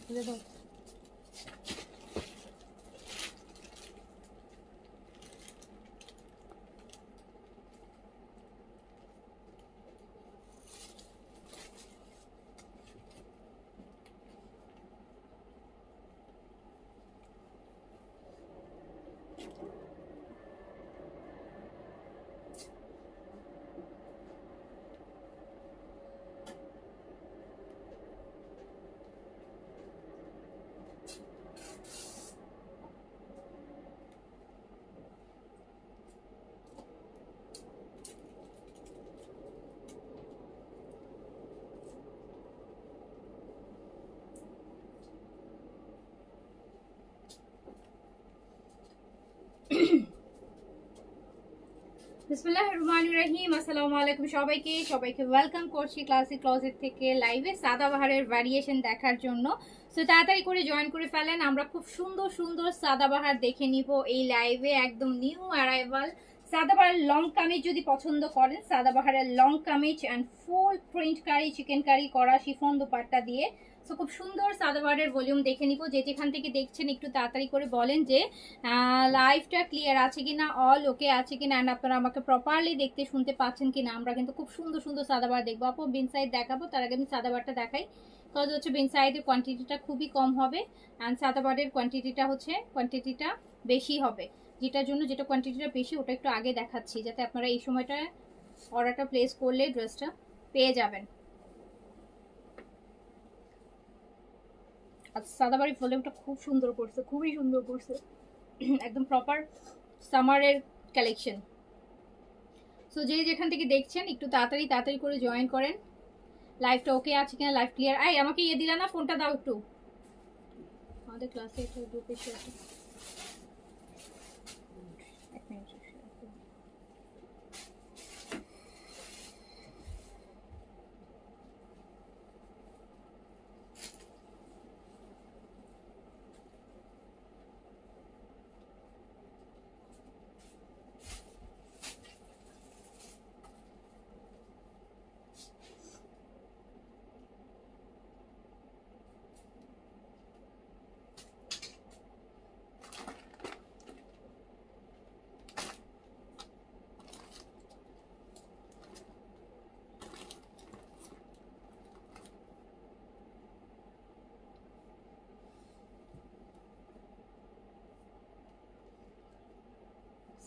খুলে দাও। বিসমিল্লাহির রহমানির রহিম। আসসালামু আলাইকুম সবাইকে ওয়েলকাম করছি ক্লাসিক ক্লোজেট থেকে লাইভে সাদাবাহারের ভ্যারিয়েশন দেখার জন্য। সো তাড়াতাড়ি করে জয়েন করে ফেলেন। আমরা খুব সুন্দর সুন্দর সাদাবাহার দেখে নিব এই লাইভে, একদম নিউ অ্যারাইভাল সাদাবাহারের লং কামিজ যদি পছন্দ করেন, সাদাবাহারের long kameez and full print কারি চিকেন কারি করা শিফন দুপাট্টা দিয়ে। সো খুব সুন্দর সাদাবাহারের ভলিউম দেখে নিব। যেখান থেকে দেখছেন একটু তাড়াতাড়ি করে বলেন যে লাইভটা ক্লিয়ার আছে কিনা, অল ওকে আছে কিনা, অ্যান্ড আপনারা আমাকে প্রপারলি দেখতে শুনতে পাচ্ছেন কিনা। আমরা কিন্তু খুব সুন্দর সুন্দর সাদাবাহার দেখবো। আপু বিন সাইড দেখাবো, তার আগে আমি সাদাবাহারটা দেখাই। কজ হচ্ছে বিন সাইডের কোয়ান্টিটিটা খুবই কম হবে অ্যান্ড সাদাবাহারের কোয়ান্টিটিটা বেশি হবে, যেটার জন্য যেটা কোয়ান্টিটিটা বেশি ওটা একটু আগে দেখাচ্ছি, যাতে আপনারা এই সময়টা অর্ডারটা প্লেস করলে ড্রেসটা পেয়ে যাবেন। আর সাদাবাহারের ভলিউমটা খুব সুন্দর করছে, খুবই সুন্দর করছে, একদম প্রপার সামারের কালেকশন। সো যেখান থেকে দেখছেন একটু তাড়াতাড়ি করে জয়েন করেন। লাইভটা ওকে আছে কিনা, লাইভ ক্লিয়ার। আই আমাকে দিলা না, ফোনটা দাও একটু। আমাদের ক্লাসে একটা গ্রুপে শেয়ার করো। এক মিনিট।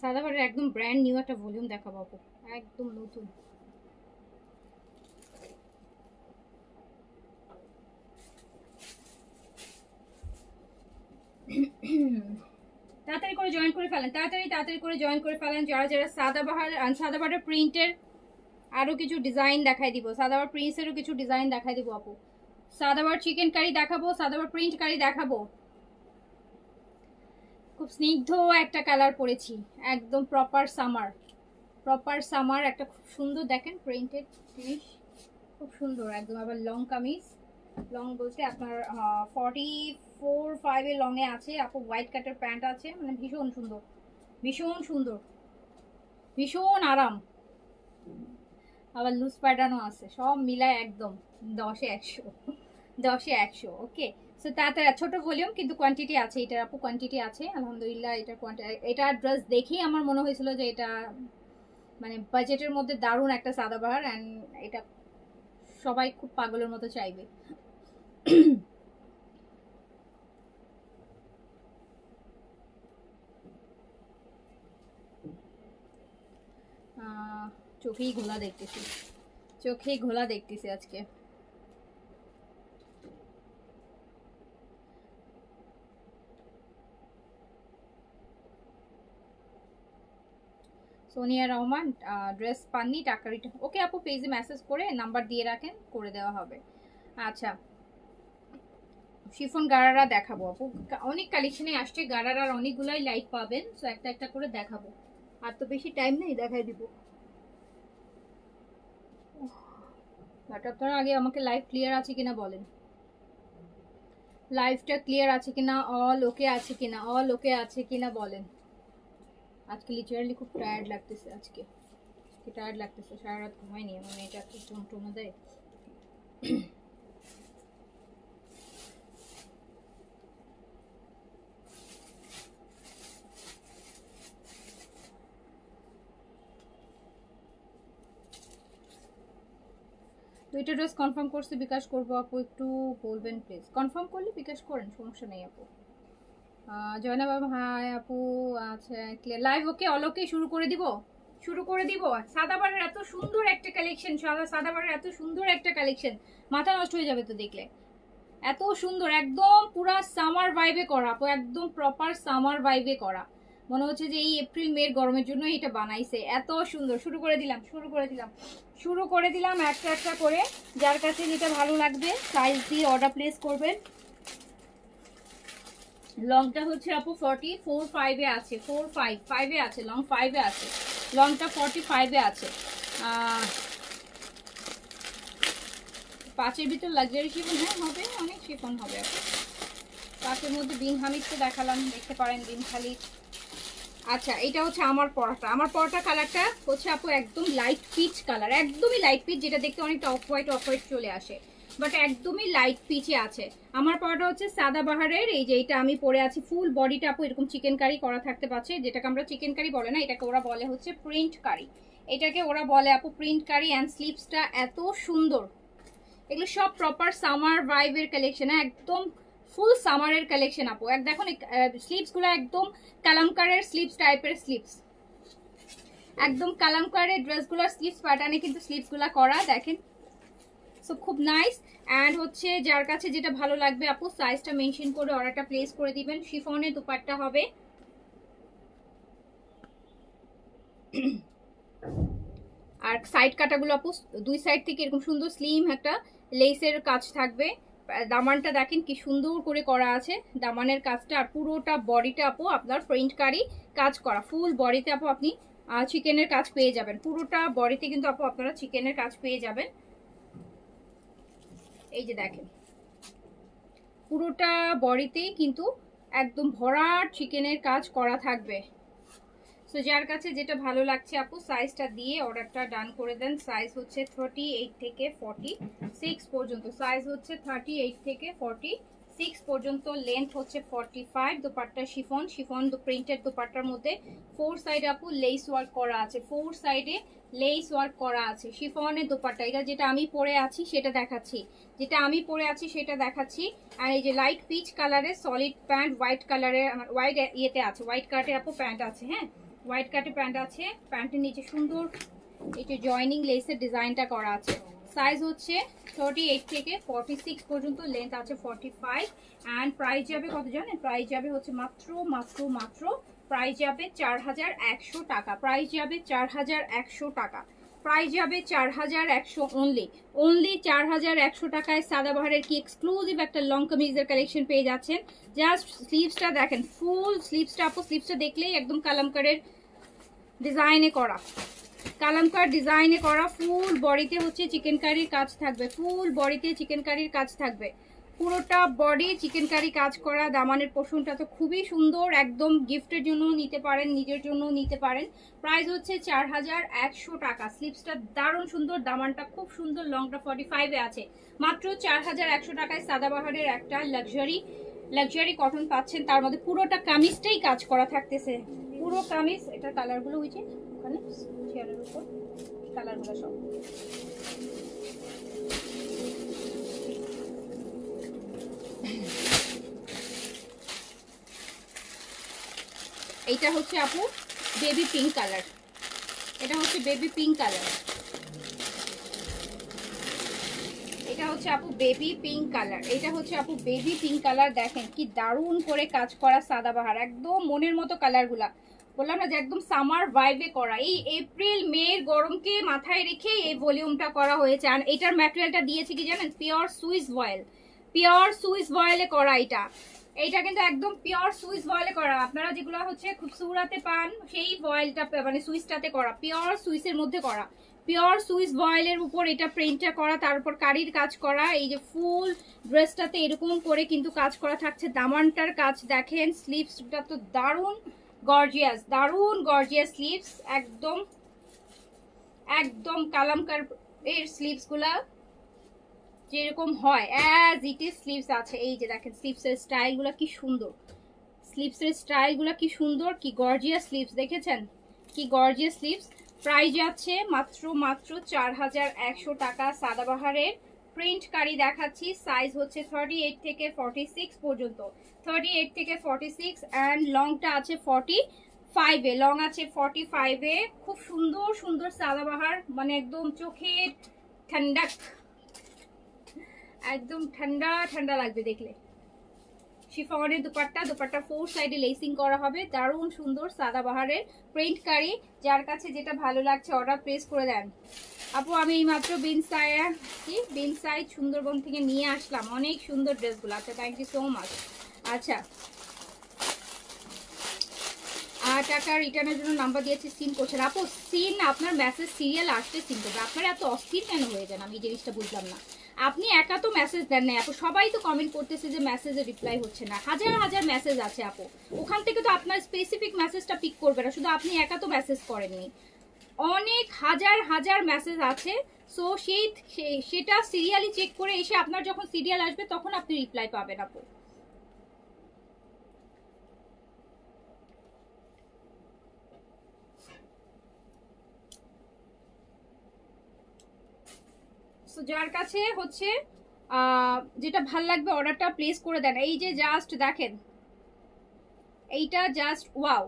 সাদাবাহারের একদম ব্র্যান্ড নিউ একটা ভলিউম দেখাবো আপু, একদম নতুন। তাড়াতাড়ি করে জয়েন করে ফেলেন, তাড়াতাড়ি করে জয়েন করে ফেলেন যারা সাদাবাহারের প্রিন্টের আরো কিছু ডিজাইন দেখাই দিব, সাদাবাহার প্রিন্টসেরও কিছু ডিজাইন দেখাই দিব আপু। সাদাবাহার চিকেন কারি দেখাবো, সাদাবাহার প্রিন্ট কারি দেখাবো। খুব স্নিগ্ধ একটা কালার পরেছি, একদম প্রপার সামার একটা খুব সুন্দর দেখেন প্রিন্টেড জিনিস, খুব সুন্দর একদম। আবার লং কামিজ, লং বলতে আপনার 44-45 লং এ আছে আপু। হোয়াইট কাটের প্যান্ট আছে, মানে ভীষণ সুন্দর, ভীষণ আরাম। আবার লুজ প্যাটার্নও আছে, সব মিলায় একদম 10-100 ওকে। সো তাড়াতাড়ি, ছোট ভলিউম কিন্তু কোয়ান্টিটি আছে এটার আপু, কোয়ান্টিটি আছে আলহামদুলিল্লাহ। এটা ড্রেস দেখেই আমার মনে হয়েছিল যে এটা মানে বাজেটের মধ্যে দারুণ একটা সাদাবাহার, অ্যান্ড এটা সবাই খুব পাগলের মতো চাইবে। চোখেই ঘোলা দেখতেছি আজকে। সোনিয়া রহমান ড্রেস পাননি, টাকা রিটার্ন। ওকে আপু, পেজে মেসেজ করে নাম্বার দিয়ে রাখেন, করে দেওয়া হবে। আচ্ছা, শিফন গারারা দেখাবো আপু, অনেক কালেকশনে আসছে গারারার, অনেকগুলাই লাইভ পাবেন। সো একটা একটা করে দেখাবো, আর তো বেশি টাইম নেই, দেখাই দিব। বাট আপনারা আগে আমাকে লাইভ ক্লিয়ার আছে কিনা বলেন, লাইভটা ক্লিয়ার আছে কিনা, অল ওকে আছে কিনা বলেন। আজকে লিটারালি খুব টায়ার্ড লাগতেছে, সারা রাত ঘুমাইনি, আমার মেয়েটা একটু টুমটুমো দেয়। দুইটা ড্রেস কনফার্ম করছে, বিকাশ করবো আপু, একটু বলবেন প্লিজ। কনফার্ম করলে বিকাশ করেন, সমস্যা নেই আপু। জয়না বাবা হাই আপু। আচ্ছা ক্লিয়ার লাইভ ওকে, অলোকে শুরু করে দিব, শুরু করে দিব। সাদাবারের এত সুন্দর একটা কালেকশন, সাদাবারের এত সুন্দর একটা কালেকশন, মাথা নষ্ট হয়ে যাবে তো দেখলে। এত সুন্দর, একদম পুরা সামার ভাইবে করা আপু, একদম প্রপার সামার ভাইবে করা। মনে হচ্ছে যে এই এপ্রিল মের গরমের জন্য এটা বানাইছে। এত সুন্দর। শুরু করে দিলাম, শুরু করে দিলাম, শুরু করে দিলাম একটা একটা করে। যার কাছে যেটা ভালো লাগবে সাইজ দিয়ে অর্ডার প্লেস করবেন। লংটা হচ্ছে আপু 44-5 আছে, 4-5 আছে, লং 5 আছে, লংটা 45 আছে। 5-এর ভিতর লাক্সারি শিফন, হ্যাঁ হবে, অনেক শিফন হবে আপু। 5-এর মধ্যে বিন হামিদ তো দেখালাম, দেখতে পারেন বিন খালিদ। আচ্ছা এটা হচ্ছে আমার পরাটা, আমার পরাটা কালারটা হচ্ছে আপু একদম লাইট পিচ কালার, একদমই লাইট পিচ, যেটা দেখতে অনেকটা অফ হোয়াইট চলে আসে, বাট একদমই লাইট পিচে আছে। আমার পরাটা হচ্ছে সাদাবাহারের, এই যে এটা আমি পরে আছি, ফুল বডিটা আপু এরকম চিকেন কারি করা থাকতে পারছে, যেটাকে আমরা চিকেন কারি বলে না, এটাকে ওরা বলে হচ্ছে প্রিন্ট কারি, এটাকে ওরা বলে আপু প্রিন্ট কারি। অ্যান্ড স্লিভসটা এত সুন্দর, এগুলো সব প্রপার সামার ভাইবের কালেকশন, একদম ফুল সামারের কালেকশন আপু। এক দেখুন স্লিভস গুলো একদম কালামকারের স্লিভস টাইপের স্লিভস, একদম কালামকারের ড্রেসগুলোর স্লিভস প্যাটার্নে কিন্তু স্লিভস গুলা করা, দেখেন। সো খুব নাইস। অ্যান্ড হচ্ছে যার কাছে যেটা ভালো লাগবে আপু সাইজটা মেনশন করে অর্ডারটা প্লেস করে দিবেন। শিফনের দুপাট্টা হবে, আর সাইড কাটাগুলো আপু দুই সাইড থেকে এরকম সুন্দর স্লিম একটা লেসের কাজ থাকবে। দামানটা দেখেন কি সুন্দর করে করা আছে, দামানের কাজটা। আর পুরোটা বডিটা আপু আপনার প্রিন্ট কারি কাজ করা, ফুল বডিতে আপু আপনি চিকেনের কাজ পেয়ে যাবেন, পুরোটা বডিতে কিন্তু আপু আপনারা চিকেনের কাজ পেয়ে যাবেন। এই যে দেখেন পুরোটা বডিতেই কিন্তু একদম ভরাট চিকেনের কাজ করা থাকবে। সো যার কাছে যেটা ভালো লাগছে আপু সাইজটা দিয়ে অর্ডারটা ডান করে দেন। সাইজ হচ্ছে 38 থেকে 46 পর্যন্ত, সাইজ হচ্ছে 38 থেকে 46 পর্যন্ত, লেন্থ হচ্ছে 45। দোপাট্টা শিফন, শিফন প্রিন্টেড দোপাট্টার মধ্যে 4 সাইডে আপু লেস ওয়ার্ক করা আছে, 4 সাইডে লেস ওয়ার্ক করা আছে। শিফনের দোপাট্টা, এটা যেটা আমি পরে আছি সেটা দেখাচ্ছি, যেটা আমি পরে আছি সেটা দেখাচ্ছি। আর এই যে লাইট পিচ কালারের সলিড প্যান্ট, হোয়াইট কালারের, হোয়াইট ইয়েতে আছে, হোয়াইট কালারের আপু প্যান্ট আছে, হ্যাঁ হোয়াইট কাটে প্যান্ট আছে। প্যান্টের নিচে সুন্দর এই যে জয়নিং লেসের ডিজাইনটা করা আছে। সাইজ হচ্ছে 38 থেকে 46 পর্যন্ত, লেন্থ আছে 45। অ্যান্ড প্রাইস যাবে কত জানেন? প্রাইস যাবে হচ্ছে মাত্র মাত্র মাত্র প্রাইস যাবে 4100 টাকা, প্রাইস যাবে 4100 টাকা, প্রাইস যাবে 4100 অনলি, অনলি 4100 টাকায় সাদাবাহারের কি এক্সক্লুসিভ একটা লং কামিজের কালেকশন পেয়ে যাচ্ছেন। জাস্ট স্লিভসটা দেখেন, ফুল স্লিভসটা আপু, স্লিভসটা দেখলেই একদম কালামকারের ডিজাইনে করা, কালামকার ডিজাইনে করা। ফুল বডিতে হচ্ছে চিকেন কারির কাজ থাকবে, ফুল বডিতে চিকেন কারির কাজ থাকবে, পুরোটা বডি চিকেন কারি কাজ করা। দামানের পোর্শনটা তো খুবই সুন্দর, একদম গিফটের জন্য নিতে পারেন, নিজের জন্য নিতে পারেন। প্রাইস হচ্ছে 4100 টাকা। স্লিভসটা দারুণ সুন্দর, দামানটা খুব সুন্দর, লংটা 45-এ আছে। মাত্র 4100 টাকায় সাদাবাহারের একটা লাক্সারি কটন পাচ্ছেন, তার মধ্যে পুরোটা কামিজটাই কাজ করা থাকতেছে, পুরো কামিজ। এটা কালারগুলো ওই যে ওখানে চেয়ারের উপর কালারগুলো সব। এইটা হচ্ছে আপু বেবি পিঙ্ক কালার, এটা হচ্ছে বেবি পিঙ্ক কালার, এটা হচ্ছে আপু বেবি পিঙ্ক কালার, এটা হচ্ছে আপু বেবি পিঙ্ক কালার। দেখেন কি দারুণ করে কাজ করা সাদাবাহার, একদম মনের মতো কালারগুলা। বললাম না যে একদম সামার ভাইবে করা, এই এপ্রিল মের গরমকে মাথায় রেখে এই ভলিউমটা করা হয়েছে। আর এটার ম্যাটেরিয়ালটা দিয়েছে কি জানেন? পিওর সুইস ভয়েল, পিওর সুইস ভয়েলে করা। এইটা কিন্তু একদম পিওর সুইস ভয়েলে করা। আপনারা যেগুলো হচ্ছে খুবসুরাতে পান সেই ভয়েলটা মানে সুইসটাতে করা, পিওর সুইসের মধ্যে করা, পিওর সুইস ভয়েলের উপর এটা প্রিন্টটা করা, তার উপর কারির কাজ করা। এই যে ফুল ড্রেসটাতে এরকম করে কিন্তু কাজ করা থাকছে। দামানটার কাজ দেখেন, স্লিভসটা তো দারুণ গর্জিয়াস, দারুণ গর্জিয়াস স্লিভস, একদম একদম কালামকার এর স্লিভস গুলা যেরকম হয় অ্যাজ ইট ইজ স্লিভস আছে। এই যে দেখেন স্লিভসের স্টাইল গুলা কি সুন্দর, স্লিভসের স্টাইল গুলা কি সুন্দর, কি গর্জিয়াস স্লিভস, দেখেছেন কি গর্জিয়াস স্লিভস। প্রাইস যাচ্ছে মাত্র মাত্র 4100 টাকা। সাদাবাহারের প্রিন্ট কারি দেখাচ্ছি, সাইজ হচ্ছে 38 থেকে 46 পর্যন্ত, 38 থেকে 46 অ্যান্ড লংটা আছে 45-এ, লং আছে 45-এ। খুব সুন্দর সুন্দর সাদাবাহার, মানে একদম চোখের ঠান্ডা, একদম ঠান্ডা ঠান্ডা লাগবে দেখলে। শিফনের দুপাট্টা, দুপাট্টা 4 সাইডে লেসিং করা হবে, দারুণ সুন্দর সাদাবাহারের প্রিন্ট কারি। যার কাছে যেটা ভালো লাগছে অর্ডার প্লেস করে দেন। আপু আমি এই মাত্র বিনসাই সুন্দরবন থেকে নিয়ে আসলাম, অনেক সুন্দর ড্রেসগুলো। আচ্ছা থ্যাংক ইউ সো মাচ। আচ্ছা টাকা রিটার্নের জন্য নাম্বার দিয়েছি, সিন করছেন আপু। সিন আপনার মেসেজ সিরিয়াল আসতে সিন করবে, আপনারা এত অস্থির কেন হয়ে যান, আমি জিনিসটা বুঝলাম না। আপনি একা তো মেসেজ দেন না আপু, সবাই তো কমেন্ট করতেছে যে মেসেজে রিপ্লাই হচ্ছে না, হাজার হাজার মেসেজ আছে আপু, ওখান থেকে তো আপনার স্পেসিফিক মেসেজটা পিক করবে না, শুধু আপনি একা তো মেসেজ করেননি, অনেক হাজার হাজার মেসেজ আছে। সো সেটা সিরিয়ালি চেক করে এসে আপনার যখন সিরিয়াল আসবে তখন আপনি রিপ্লাই পাবেন আপু। যার কাছে হচ্ছে যেটা ভাল লাগবে অর্ডারটা প্লেস করে দেন। এই যে জাস্ট দেখেন, এইটা জাস্ট ওয়াও,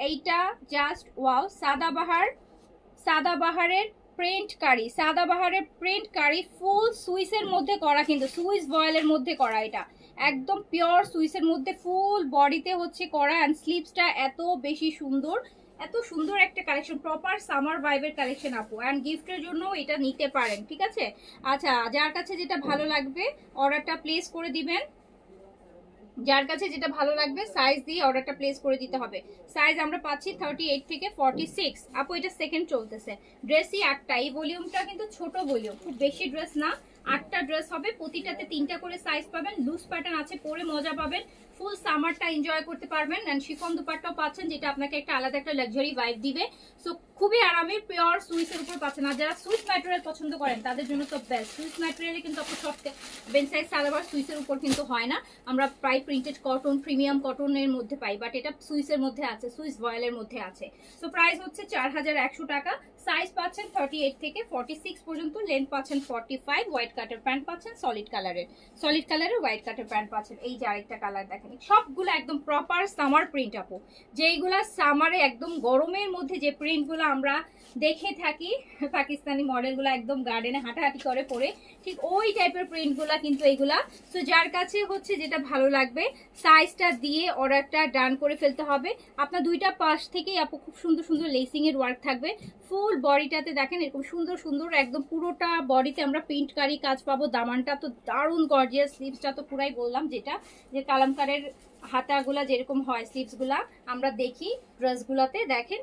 এইটা জাস্ট ওয়াও। সাদাবাহারের প্রিন্ট কারি, সাদাবাহারের প্রিন্ট কারি ফুল সুইসের মধ্যে করা, কিন্তু সুইস ভয়েলের মধ্যে করা, এটা একদম পিওর সুইসের মধ্যে ফুল বডিতে হচ্ছে করা। অ্যান্ড স্লিভসটা এত বেশি সুন্দর, এত সুন্দর একটা কালেকশন, প্রপার সামার ভাইবের কালেকশন আপু। অ্যান্ড গিফটের জন্য এটা নিতে পারেন, ঠিক আছে। আচ্ছা যার কাছে যেটা ভালো লাগবে অর্ডারটা প্লেস করে দিবেন, যার কাছে যেটা ভালো লাগবে সাইজ দিয়ে অর্ডারটা প্লেস করে দিতে হবে। সাইজ আমরা পাচ্ছি 38 থেকে 46 আপু, এটা সেকেন্ড চলতেছে। ড্রেসই 8টা, এই ভলিউমটা কিন্তু ছোট ভলিউম, খুব বেশি ড্রেস না, 8টা ড্রেস হবে, প্রতিটাতে 3টা করে সাইজ পাবেন, লুজ প্যাটার্ন আছে, পরে মজা পাবেন, ফুল সামারটা এনজয় করতে পারবেন। এন্ড শিফন দুপাট্টাও পাচ্ছেন, যেটা আপনাকে একটা আলাদা একটা লাক্সারি ভাইব দিবে। সো খুবই আরামের পিওর সুইসের উপর পাচ্ছেন। আর যারা সুইস ম্যাটেরিয়াল পছন্দ করেন তাদের জন্য তো বেস্ট। সুইস ম্যাটেরিয়ালে কিন্তু আপনি সব বেনসাইজ সালোয়ার সুইসের উপর কিন্তু হয় না, আমরা প্রায় প্রিন্টেড কটন, প্রিমিয়াম কটনের মধ্যে পাই, বাট এটা সুইসের মধ্যে আছে, সুইস ভয়েলের মধ্যে আছে। সো প্রাইস হচ্ছে 4100 টাকা। সাইজ পাচ্ছেন 38 থেকে 46 পর্যন্ত, লেন্থ পাচ্ছেন 45, হোয়াইট কাটার প্যান্ট পাচ্ছেন, সলিড কালারের হোয়াইট কাটার প্যান্ট পাচ্ছেন। এই যে আরেকটা কালার দেখেন, সবগুলো একদম প্রপার সামার প্রিন্ট আপু, যেইগুলা সামারে একদম গরমের মধ্যে যে প্রিন্টগুলো আমরা দেখে থাকি, পাকিস্তানি মডেলগুলো একদম গার্ডেনে হাঁটাহাঁটি করে পরে, ঠিক ওই টাইপের প্রিন্টগুলো কিন্তু এইগুলা। সো যার কাছে হচ্ছে যেটা ভালো লাগবে সাইজটা দিয়ে অর্ডারটা ডান করে ফেলতে হবে। আপনার দুইটা পাশ থেকেই আপু খুব সুন্দর সুন্দর লেসিং এর ওয়ার্ক থাকবে, ফুল বডিটাতে দেখেন এরকম সুন্দর সুন্দর একদম পুরোটা বডিতে আমরা প্রিন্ট কারি কাজ পাবো। দামানটা তো দারুণ গর্জিয়াস, স্লিভসটা তো পুরাই বললাম, যেটা যে কালামকারের হাতাগুলা যেরকম হয় স্লিভসগুলা আমরা দেখি ড্রেসগুলাতে, দেখেন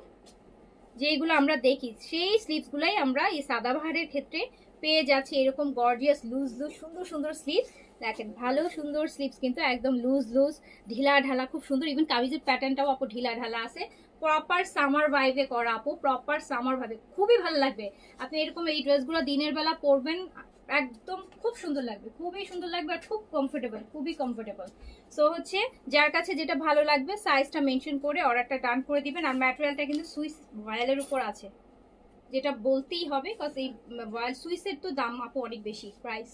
যেগুলো আমরা দেখি সেই স্লিভসগুলাই আমরা এই সাদাবাহারের ক্ষেত্রে পেয়ে যাচ্ছি, এরকম গর্জিয়াস লুজ লুজ সুন্দর সুন্দর স্লিভস। দেখেন ভালো সুন্দর স্লিভস, কিন্তু একদম লুজ লুজ ঢিলা ঢালা, খুব সুন্দর। ইভেন কামিজের প্যাটার্নটাও আপু ঢিলা ঢালা আছে, প্রপার সামার ভাইবে করা আপু, প্রপার সামার ভাইবে, খুবই ভালো লাগবে। আপনি এরকম এই ড্রেসগুলো দিনের বেলা পরবেন, একদম খুব সুন্দর লাগবে, খুবই সুন্দর লাগবে, আর খুব কমফোর্টেবল, খুবই কমফোর্টেবল। সো হচ্ছে যার কাছে যেটা ভালো লাগবে সাইজটা মেনশন করে অর্ডারটা ডান করে দিবেন। আর ম্যাটেরিয়ালটা কিন্তু সুইস ভয়েলের উপর আছে, যেটা বলতেই হবে, কজ এই ভয়েল সুইসের তো দাম আপু অনেক বেশি, প্রাইস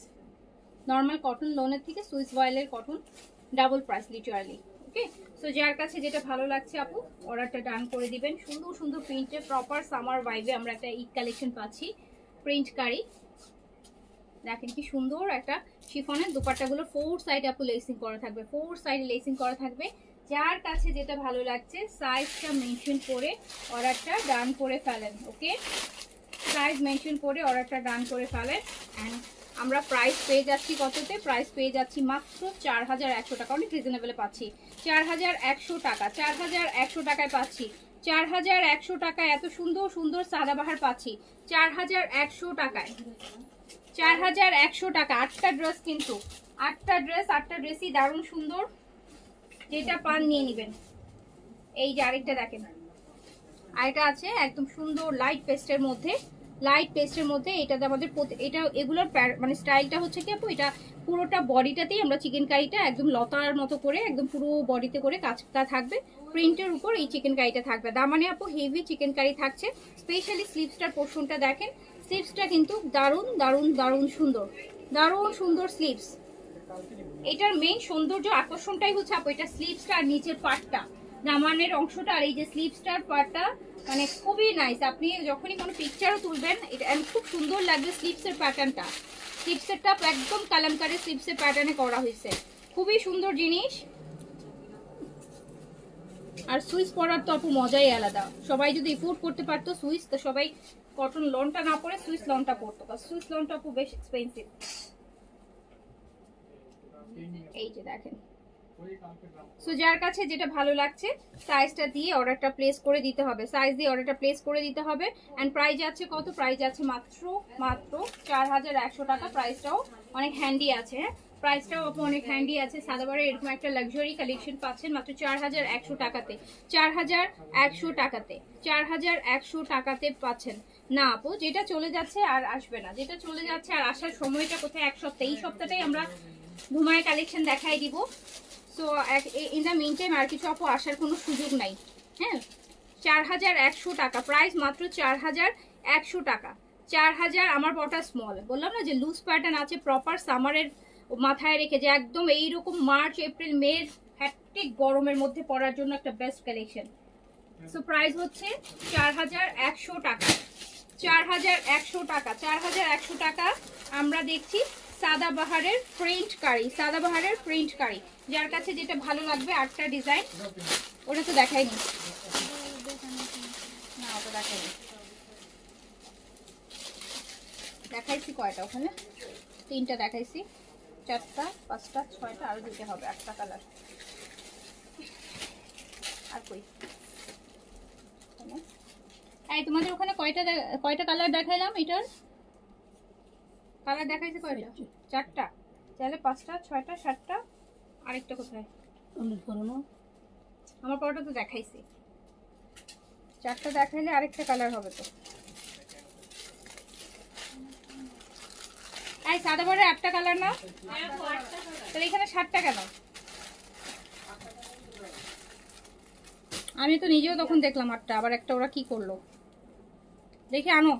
নর্মাল কটন লোনের থেকে সুইস ভয়েলের cotton double price literally. Okay, so যার কাছে যেটা ভালো লাগছে আপু অর্ডারটা ডান করে দিবেন। সুন্দর সুন্দর প্রিন্টে প্রপার সামার ভাইবে আমরা একটা ঈদ কালেকশন পাচ্ছি, প্রিন্ট কারি দেখেন কি সুন্দর একটা শিফনের। দুপাট্টাগুলো 4 সাইড আপু লেসিং করা থাকবে, 4 সাইড লেসিং করা থাকবে। যার কাছে যেটা ভালো লাগছে সাইজটা মেনশন করে অর্ডারটা ডান করে ফেলেন। ওকে, সাইজ মেনশন করে অর্ডারটা ডান করে ফেলেন। অ্যান্ড আমরা প্রাইস পেয়ে যাচ্ছি কততে, প্রাইস পেয়ে যাচ্ছি মাত্র 4100 টাকা, অনেক রিজনেবলে পাচ্ছি। 4100 টাকা, 4100 টাকায় পাচ্ছি, 4100 টাকায় এত সুন্দর সুন্দর সাদাবাহার পাচ্ছি 4100 টাকায়, 4100 টাকা। 8টা ড্রেস, কিন্তু 8টা ড্রেসই দারুণ সুন্দর, যেটা পান নিয়ে নেবেন। এই যে আরেকটা দেখেন, আরেকটা আছে একদম সুন্দর লাইট পেস্টের মধ্যে, লাইট পেস্টের মধ্যে। এটাতে আমাদের এটা এগুলোর মানে স্টাইলটা হচ্ছে কি আপু, এটা পুরোটা বডিটাতেই আমরা চিকেন কারিটা একদম লতার মতো করে একদম পুরো বডিতে করে কাজটা থাকবে। প্রিন্টের উপর এই চিকেন কারিটা থাকবে। দামানে আপু হেভি চিকেন কারি থাকছে। স্পেশালি স্লিভসটার পোর্শনটা দেখেন, স্লিভসটা কিন্তু দারুণ দারুণ দারুণ সুন্দর, দারুণ সুন্দর স্লিভস। এটার মেইন সৌন্দর্য আকর্ষণটাই হচ্ছে আপু এটা স্লিভসটা আর নিচের পার্টটা, দামানের অংশটা আর এই যে স্লিভসটার পার্টটা মানে খুবই নাইস। আপনি যখনই কোনো পিকচারও তুলবেন এটা খুব সুন্দর লাগবে। স্লিভসের প্যাটার্নটা, স্লিভসেরটা একদম কালামকারী স্লিভসের প্যাটার্নে করা হয়েছে, খুবই সুন্দর জিনিস। আর সুইস পরার তো আপু মজাই আলাদা। সবাই যদি এফোর্ড করতে পারতো সুইস, তো সবাই কটন লনটা না পরে সুইস লনটা পরতো, কারণ সুইস লনটা আপু বেশ এক্সপেন্সিভ। এই যে দেখেন, সো যার কাছে যেটা ভালো লাগছে সাইজটা দিয়ে অর্ডারটা প্লেস করে দিতে হবে, সাইজ দিয়ে অর্ডারটা প্লেস করে দিতে হবে। এন্ড প্রাইস আছে কত? প্রাইস আছে মাত্র মাত্র 4100 টাকা। প্রাইসটাও অনেক হ্যান্ডি আছে, হ্যাঁ প্রাইসটাও আপু অনেক হ্যান্ডি আছে। সাদাবারে এরকম একটা লাক্সারি কালেকশন পাচ্ছেন মাত্র 4100 টাকাতে, 4100 টাকাতে, 4100 টাকাতে পাচ্ছেন। না আপু যেটা চলে যাচ্ছে আর আসবে না, যেটা চলে যাচ্ছে আর আসার সময়টা কোথায়? এক সপ্তাহ, এই সপ্তাহটাই আমরা ঘুমায় কালেকশন দেখাই দিব। So in the meantime আর কিছু আপু আসার কোনো সুযোগ নাই। হ্যাঁ 4100 টাকা প্রাইস, মাত্র 4100 টাকা। 4000। আমার বটা স্মল, বললাম না যে লুজ প্যাটার্ন আছে প্রপার সামারের মাথায় রেখে, যে একদম এইরকম মার্চ এপ্রিল মে হ্যাট্রিক গরমের মধ্যে পরার জন্য একটা বেস্ট কালেকশন। সো প্রাইস হচ্ছে 4100 টাকা, 4100 টাকা, 4100 টাকা। আমরা দেখছি সাদাবাহারের প্রিন্ট কারি, সাদাবাহারের প্রিন্ট কারি। যার কাছে যেটা ভালো লাগবে, আটটা ডিজাইন, ওটা তো দেখাইনি না, ওটা দেখাইনি, দেখাইছি কয়টা ওখানে? 3টা দেখাইছি, 4টা 5টা 6টা, আরো দিতে হবে 8টা কালার। আর কই এই তোমাদের ওখানে কয়টা কালার দেখাইলাম? এটার কালার দেখাইছে কয়টা? 4টা। তাহলে 5টা 6টা 7টা, আরেকটা কোথায়? আমার পরটা তো দেখাইছি, 4টা দেখাইলে আরেকটা কালার হবে তো। এই সাদাবারে 8টা কালার না, তাহলে এখানে 7টা কেন? আমি তো নিজেও তখন দেখলাম 8টা, আবার একটা ওরা কি করলো দেখি। আনো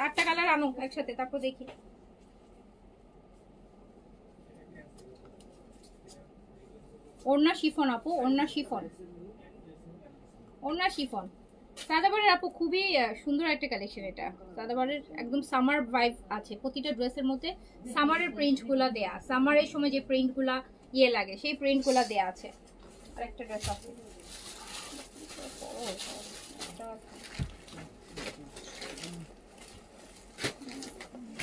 8টা কালার আনো একসাথে, তারপর দেখি। ওড়না শিফন আপু, ওড়না শিফন, ওড়না শিফন। সাদাবারের আপু খুবই সুন্দর একটা কালেকশন এটা। সাদাবারের একদম সামার ভাইব আছে, প্রতিটা ড্রেসের মধ্যে সামারের প্রিন্টগুলো দেয়া, সামারের সময় যে প্রিন্টগুলো ইয়ে লাগে সেই প্রিন্টগুলো দেয়া আছে। আর একটা ড্রেস আছে,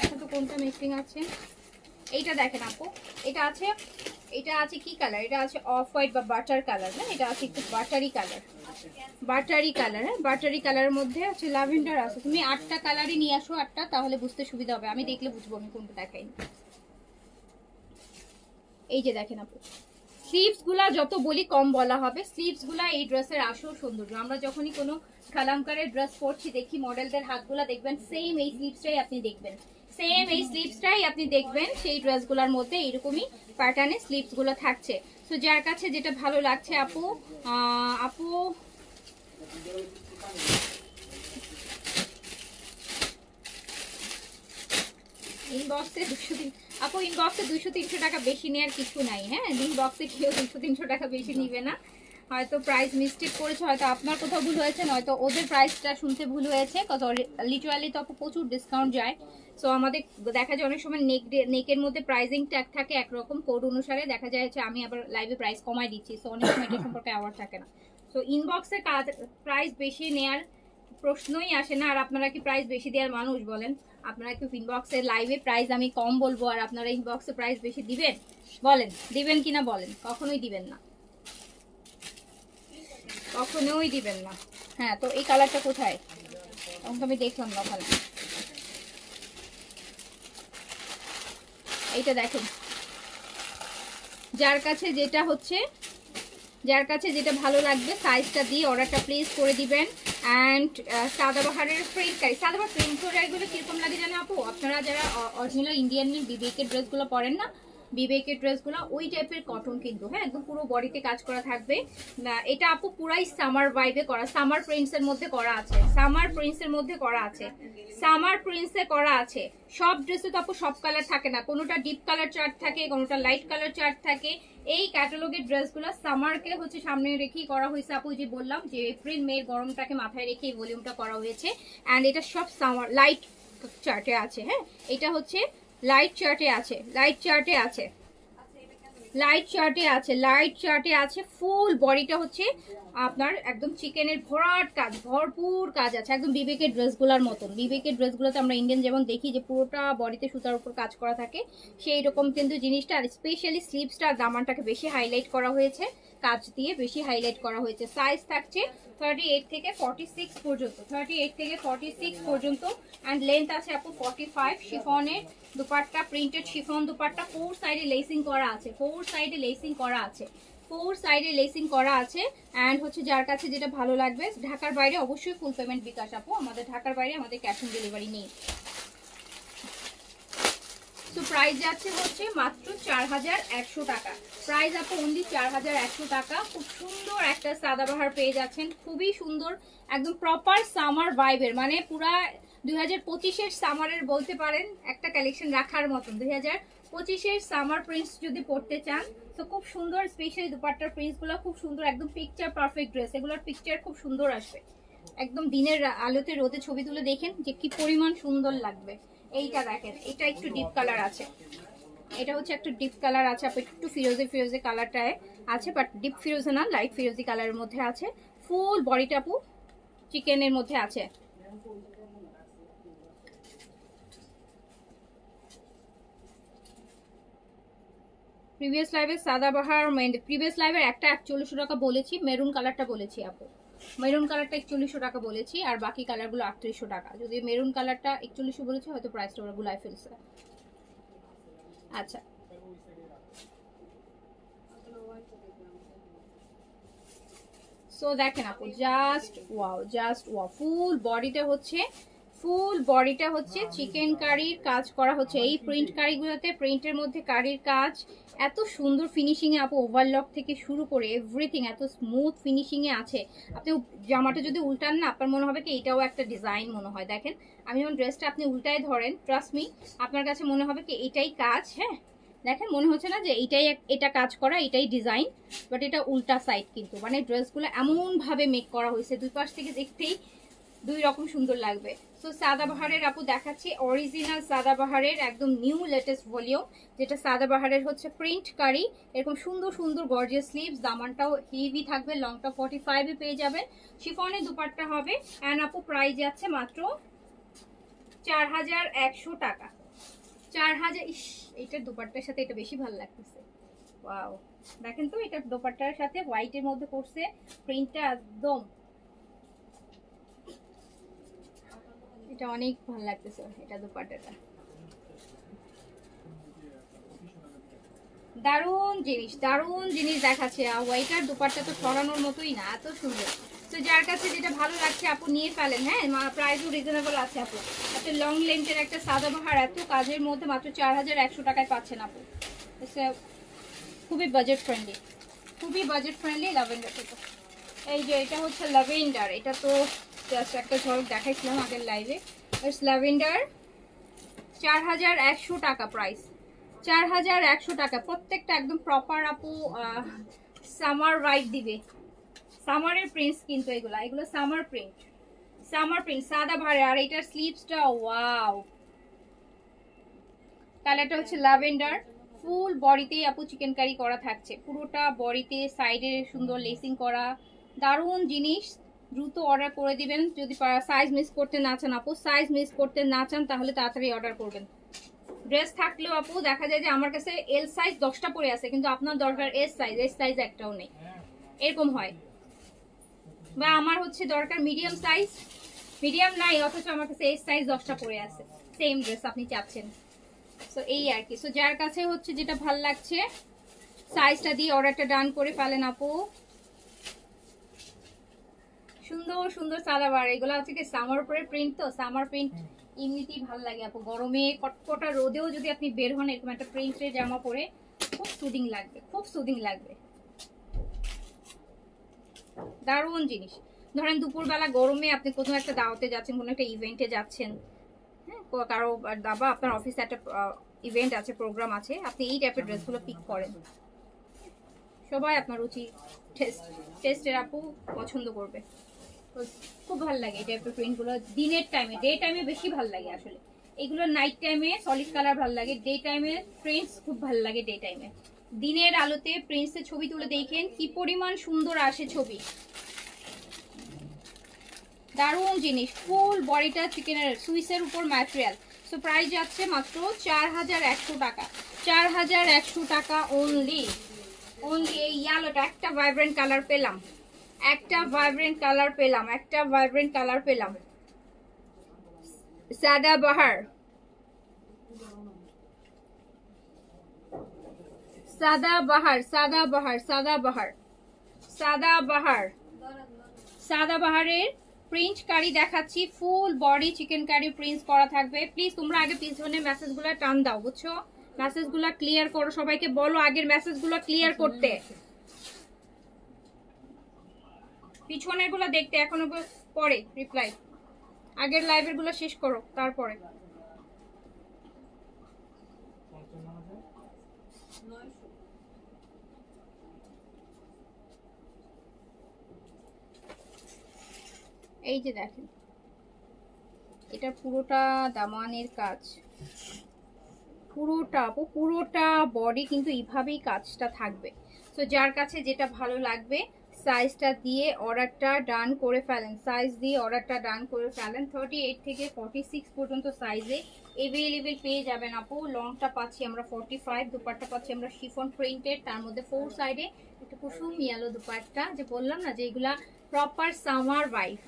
এখন তো কোনটা মিক্সিং আছে? এইটা দেখেন আপু, এটা আছে, এটা আছে কি কালার? এটা আছে অফ হোয়াইট বা বাটার কালার, না এটা আছে একটু বাটারি কালার, বাটারি কালার। হ্যাঁ বাটারি কালারের মধ্যে হচ্ছে ল্যাভেন্ডার আছে। তুমি 8টা কালারই নিয়ে আসো, 8টা, তাহলে বুঝতে সুবিধা হবে, আমি দেখলে বুঝবো আমি কোনটা দেখাই। এই যে দেখেন আপু, স্লিভস গুলা যত বলি কম বলা হবে। স্লিভস গুলা এই ড্রেসের আসল সৌন্দর্য। আমরা যখনই কোনো কালামকারের ড্রেস পরছি দেখি মডেলদের হাতগুলা দেখবেন সেম এই স্লিভসটাই আপনি দেখবেন, সেম এই স্লিভসটাই আপনি দেখবেন সেই ড্রেসগুলোর মধ্যে এরকমই প্যাটার্নে স্লিভস গুলো থাকছে। তো যার কাছে যেটা ভালো লাগছে আপু, আপু ইনবক্সে 200 আপু ইনবক্সে 200-300 টাকা বেশি নেওয়ার কিছু নাই। হ্যাঁ ইনবক্সে কেউ 200-300 টাকা বেশি নিবে না। হয়তো প্রাইস মিস্টেক করেছে, হয়তো আপনার কোথাও ভুল হয়েছে, নয়তো ওদের প্রাইসটা শুনতে ভুল হয়েছে। কত লিটারালি তো আপু প্রচুর ডিসকাউন্ট যায়। সো আমাদের দেখা যায় অনেক সময় নেকের মধ্যে প্রাইসিং ট্যাগ থাকে একরকম কোড অনুসারে, দেখা যায় যে আমি আবার লাইভে প্রাইস কমাই দিচ্ছি। সো অনেক সময় এটা সম্পর্কে অ্যাওয়ার থাকে না। সো ইনবক্সে প্রাইস বেশি নেওয়ার প্রশ্নই আসে না। আর আপনারা কি প্রাইস বেশি দেওয়ার মানুষ বলেন? আপনারা কি ইনবক্সে লাইভে প্রাইস আমি কম বলবো আর আপনারা ইনবক্সে প্রাইস বেশি দিবেন? বলেন দিবেন কিনা বলেন? কখনোই দিবেন না, কখনোই দিবেন না। হ্যাঁ তো এই কালারটা কোথায়? তখন তো আমি দেখলাম না ওখানে। এইটা দেখেন, যার কাছে যেটা হচ্ছে, যার কাছে যেটা ভালো লাগবে সাইজটা দিয়ে অর্ডারটা প্লেস করে দিবেন। অ্যান্ড সাদাবাহারের প্রিন্ট কারি। সাদাবাহার প্রিন্ট কারিগুলো কিরকম লাগে জানো আপু? আপনারা যারা অরিজিনাল ইন্ডিয়ান বিবেকের ড্রেসগুলো পরেন না, বিবেকের ড্রেসগুলো ওই টাইপের কটন কিন্তু, হ্যাঁ, একদম পুরো বডিতে কাজ করা থাকবে। এটা আপু পুরাই সামার ভাইবে করা, সামার প্রিন্টসের মধ্যে করা আছে, সামার প্রিন্টসের মধ্যে করা আছে, সামার প্রিন্টসে করা আছে। সব ড্রেসে তো আপু সব কালার থাকে না, কোনোটা ডিপ কালার চার্ট থাকে, কোনোটা লাইট কালার চার্ট থাকে। এই ক্যাটালগের ড্রেসগুলো সামারকে হচ্ছে সামনে রেখেই করা হয়েছে আপু, যে বললাম যে এপ্রিল মে গরমটাকে মাথায় রেখে এই ভলিউমটা করা হয়েছে। অ্যান্ড এটা সব সামার লাইট চার্টে আছে, হ্যাঁ, এটা হচ্ছে লাইট চার্টে আছে, লাইট চার্টে আছে, লাইট চার্টে আছে, লাইট চার্টে আছে। ফুল বডিটা হচ্ছে আপনার একদম চিকেনের ভরাট কাজ, ভরপুর কাজ আছে, একদম বিবেকের ড্রেসগুলোর মতন। বিবেকের ড্রেসগুলোতে আমরা ইন্ডিয়ান যেমন দেখি যে পুরোটা বডিতে সুতার উপর কাজ করা থাকে, সেই রকম কিন্তু জিনিসটা। আর স্পেশালি স্লিভসটা আর দামানটাকে বেশি হাইলাইট করা হয়েছে, কাজ দিয়ে বেশি হাইলাইট করা হয়েছে। সাইজ থাকছে 38 থেকে 46 পর্যন্ত, 38 থেকে 46 পর্যন্ত। অ্যান্ড লেন্থ আছে আপু 45। শিফনের দুপাট্টা, প্রিন্টেড শিফন দুপাট্টা, 4 সাইডে লেসিং করা আছে, 4 সাইডে লেসিং করা আছে, 4 সাইডে লেসিং করা আছে। অ্যান্ড হচ্ছে যার কাছে যেটা ভালো লাগবে, ঢাকার বাইরে অবশ্যই ফুল পেমেন্ট বিকাশ আপু, আমাদের ঢাকার বাইরে আমাদের ক্যাশ অন ডেলিভারি নেই। তো প্রাইস যাচ্ছে হচ্ছে মাত্র 4100 টাকা। প্রাইস আপু অনলি 4100 টাকা। খুব সুন্দর একটা সাদাবাহার পেয়ে যাচ্ছেন, খুবই সুন্দর, একদম প্রপার সামার ভাইবের, মানে পুরা 2025-এর সামারের বলতে পারেন একটা কালেকশন রাখার মতন। 2025-এর সামার প্রিন্টস যদি পড়তে চান তো খুব সুন্দর, স্পেশালি দুপাট্টার প্রিন্টসগুলো খুব সুন্দর, একদম পিকচার পারফেক্ট ড্রেস। এগুলোর পিকচার খুব সুন্দর আসবে, একদম দিনের আলোতে রোদে ছবি তুলে দেখেন যে কি পরিমাণ সুন্দর লাগবে। এইটা দেখেন, এটা একটু ডিপ কালার আছে, এটা হচ্ছে একটু ডিপ কালার আছে আপু, একটু ফিরোজে ফিরোজে কালারটায় আছে, বাট ডিপ ফিরোজে না, লাইট ফিরোজি কালারের মধ্যে আছে। ফুল বডিটা আপু চিকেনের মধ্যে আছে। প্রিভিয়াস লাইভে সাদাবাহার, প্রিভিয়াস লাইভের একটা 4100 টাকা বলেছি, মেরুন কালারটা বলেছি আপু, মেরুন কালারটা 4100 টাকা বলেছি, আর বাকি কালারগুলো 3800 টাকা। যদি মেরুন কালারটা 4100 বলেছি, হয়তো প্রাইসটা ওরা গুলাই ফেলছে। আচ্ছা, সো দেখেন আপু, জাস্ট ওয়াও, জাস্ট ওয়াও। ফুল বডিটা হচ্ছে, ফুল বডিটা হচ্ছে চিকেন কারির কাজ করা হচ্ছে। এই প্রিন্ট কারিগুলোতে, প্রিন্টের মধ্যে কারির কাজ এত সুন্দর ফিনিশিং এ আপু, ওভারলক থেকে শুরু করে এভরিথিং এত স্মুথ ফিনিশিং এ আছে। আপনি জামাটা যদি উল্টান না, আপনার মনে হবে কি এটাও একটা ডিজাইন মনে হয়। দেখেন আমি যখন ড্রেসটা আপনি উল্টায় ধরেন, ট্রাস্ট মি, আপনার কাছে মনে হবে কি এটাই কাজ। হ্যাঁ, দেখেন মনে হচ্ছে না যে এইটাই, এটা কাজ করা, এটাই ডিজাইন, বাট এটা উল্টা সাইড কিন্তু। মানে ড্রেসগুলো এমন ভাবে মেক করা হয়েছে, দুই পাশ থেকে দেখতেই দুই রকম সুন্দর লাগবে। সো সাদাবাহারের আপু দেখাচ্ছি, অরিজিনাল সাদাবাহারের একদম নিউ লেটেস্ট ভলিউম, যেটা সাদাবাহারের হচ্ছে প্রিন্ট কারি, এরকম সুন্দর সুন্দর গর্জিয়াস স্লিভস, দামানটাও হেভি থাকবে, লংটা 45-এ পেয়ে যাবেন। শিফনের দুপাট্টা হবে। অ্যান্ড আপু প্রাইস যাচ্ছে মাত্র 4100 টাকা। 4000। ইস, এইটার দুপাট্টার সাথে এটা বেশি ভালো লাগতেছে। ওয়াও, দেখেন তো, এটা দুপাট্টার সাথে হোয়াইটের মধ্যে করছে, প্রিন্টটা একদম, এটা অনেক ভালো লাগতেছে, এটা দুপাট্টাটা দারুণ জিনিস, দারুণ জিনিস দেখাচ্ছে। হোয়াইটার দুপাট্টা তো ছড়ানোর মতোই না, এত সুন্দর। তো যার কাছে যেটা ভালো লাগছে আপু নিয়ে ফেলেন। হ্যাঁ, প্রাইসও রিজনেবল আছে আপু। একটা লং লেন্থের একটা সাদাবাহার এত কাজের মধ্যে মাত্র 4100 টাকায় পাচ্ছেন আপু। খুবই বাজেট ফ্রেন্ডলি, খুবই বাজেট ফ্রেন্ডলি। ল্যাভেন্ডার, এই যে এটা হচ্ছে ল্যাভেন্ডার, এটা তো জাস্ট একটা ঝলক দেখাইছিলাম আগের লাইভে। ইটস ল্যাভেন্ডার, 4100 টাকা প্রাইস, 4100 টাকা। প্রত্যেকটা একদম প্রপার আপু সামার ভাইব দিবে, সামারের প্রিন্টস কিন্তু এগুলা, এগুলো সামার প্রিন্ট, সামার প্রিন্ট সাদা ভারে। আর এটার স্লিভসটা ওয়াও, কালারটা হচ্ছে ল্যাভেন্ডার। ফুল বডিতেই আপু চিকেন কারি করা থাকছে, পুরোটা বডিতে সাইডে সুন্দর লেসিং করা, দারুণ জিনিস। দ্রুত অর্ডার করে দিবেন যদি সাইজ মিস করতে না চান আপু, সাইজ মিস করতে না চান তাহলে তাড়াতাড়ি অর্ডার করবেন। ড্রেস থাকলেও আপু দেখা যায় যে আমার কাছে এল সাইজ 10টা পরে আছে, কিন্তু আপনার দরকার এস সাইজ, এস সাইজ একটাও নেই, এরকম হয়। বা আমার হচ্ছে দরকার মিডিয়াম সাইজ, মিডিয়াম নাই, অথচ আমার কাছে এস সাইজ 10টা পরে আছে, সেম ড্রেস আপনি চাচ্ছেন। সো এই আর কি। সো যার কাছে হচ্ছে যেটা ভাল লাগছে সাইজটা দিয়ে অর্ডারটা ডান করে ফেলেন আপু। সুন্দর সুন্দর সাদাবাহার, এগুলো হচ্ছে কি সামার উপরে প্রিন্ট, তো সামার প্রিন্ট এমনিতেই ভালো লাগে আপু। গরমে কটকটা রোদেও যদি আপনি বের হন এরকম একটা প্রিন্টের জামা পরে খুব সুদিং লাগবে, খুব সুদিং লাগবে। দারুণ জিনিস। ধরেন দুপুরবেলা গরমে আপনি কোথাও একটা দাওয়াতে যাচ্ছেন, কোনো একটা ইভেন্টে যাচ্ছেন, হ্যাঁ, কারো দাবা আপনার অফিসে একটা ইভেন্ট আছে, প্রোগ্রাম আছে, আপনি এই টাইপের ড্রেসগুলো পিক করেন, সবাই আপনার রুচি টেস্টের আপু পছন্দ করবে। তো খুব ভালো লাগে এই টাইপের প্রিন্টগুলো দিনের টাইমে, ডে টাইমে বেশি ভালো লাগে আসলে। এগুলো নাইট টাইমে সলিড কালার ভালো লাগে, ডে টাইমে প্রিন্টস খুব ভালো লাগে। ডে টাইমে দিনের আলোতে প্রিন্টসের ছবি তুলে দেখেন কি পরিমাণ সুন্দর আসে ছবি। দারুণ জিনিস, ফুল বডিটা চিকেনের সুইসের উপর ম্যাটেরিয়াল। সো প্রাইস যাচ্ছে মাত্র 4100 টাকা, 4100 টাকা অনলি। অনলি এই ইয়ালোটা একটা ভাইব্রেন্ট কালার পেলাম, একটা ভাইব্রেন্ট কালার পেলাম, একটা ভাইব্রেন্ট কালার পেলাম। সাদাবাহার, সাদাবাহার, সাদাবাহার, সাদাবাহার, সাদাবাহার, সাদাবাহারের প্রিন্ট কারি দেখাচ্ছি, full body chicken curry print করা থাকবে। প্লিজ তোমরা আগে পিছনের মেসেজগুলো টান দাও, বুঝছো? মেসেজগুলো ক্লিয়ার করো, সবাইকে বলো আগের মেসেজগুলো ক্লিয়ার করতে, পিছনের গুলো দেখতে। এখনো পরে রিপ্লাই, আগের লাইভের গুলো শেষ করো তারপরে। এই যে দেখেন, এটা পুরোটা দামানের কাজ, পুরোটা পুরোটা বডি কিন্তু এইভাবেই কাজটা থাকবে। তো যার কাছে যেটা ভালো লাগবে সাইজটা দিয়ে অর্ডারটা ডান করে ফেলেন, সাইজ দিয়ে অর্ডারটা ডান করে ফেলেন। 38 থেকে 46 পর্যন্ত সাইজে এভেলেবেল পেয়ে যাবেন আপু। লংটা পাচ্ছি আমরা 45, দুপাট্টা পাচ্ছি আমরা শিফন প্রিন্টেড, তার মধ্যে 4 সাইডে একটা কুসুম ইয়েলো দুপাট্টা, যে বললাম না যে এগুলা প্রপার সামার ওয়াইফ।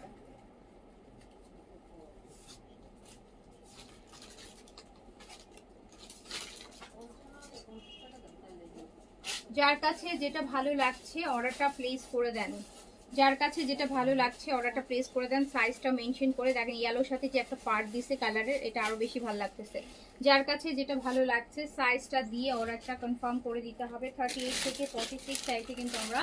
যার কাছে যেটা ভালো লাগছে অর্ডারটা প্লেস করে দেন, যার কাছে যেটা ভালো লাগছে অর্ডারটা প্লেস করে দেন। সাইজটা মেনশন করে দেখেন, ইয়েলোর সাথে যে একটা পার্ট দিছে কালারের, এটা আরো বেশি ভালো লাগতেছে। যার কাছে যেটা ভালো লাগছে সাইজটা দিয়ে অর্ডারটা কনফার্ম করে দিতে হবে। 38 থেকে 46 সাইজে কিন্তু আমরা